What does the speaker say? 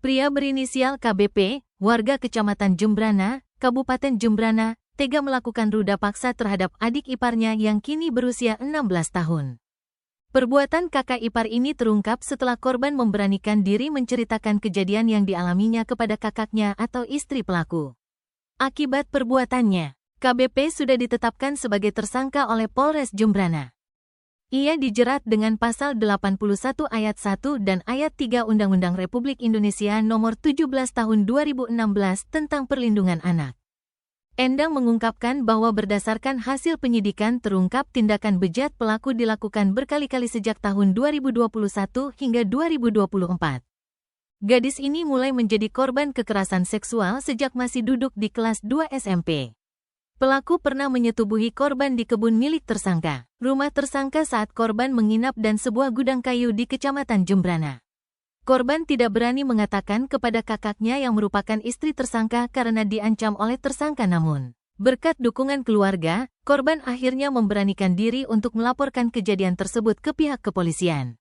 Pria berinisial KBP, warga Kecamatan Jembrana, Kabupaten Jembrana, tega melakukan ruda paksa terhadap adik iparnya yang kini berusia 16 tahun. Perbuatan kakak ipar ini terungkap setelah korban memberanikan diri menceritakan kejadian yang dialaminya kepada kakaknya atau istri pelaku. Akibat perbuatannya, KBP sudah ditetapkan sebagai tersangka oleh Polres Jembrana. Ia dijerat dengan pasal 81 ayat 1 dan ayat 3 Undang-Undang Republik Indonesia Nomor 17 Tahun 2016 tentang Perlindungan Anak. Endang mengungkapkan bahwa berdasarkan hasil penyidikan terungkap tindakan bejat pelaku dilakukan berkali-kali sejak tahun 2021 hingga 2024. Gadis ini mulai menjadi korban kekerasan seksual sejak masih duduk di kelas 2 SMP. Pelaku pernah menyetubuhi korban di kebun milik tersangka, rumah tersangka saat korban menginap dan sebuah gudang kayu di Kecamatan Jembrana. Korban tidak berani mengatakan kepada kakaknya yang merupakan istri tersangka karena diancam oleh tersangka, namun berkat dukungan keluarga, korban akhirnya memberanikan diri untuk melaporkan kejadian tersebut ke pihak kepolisian.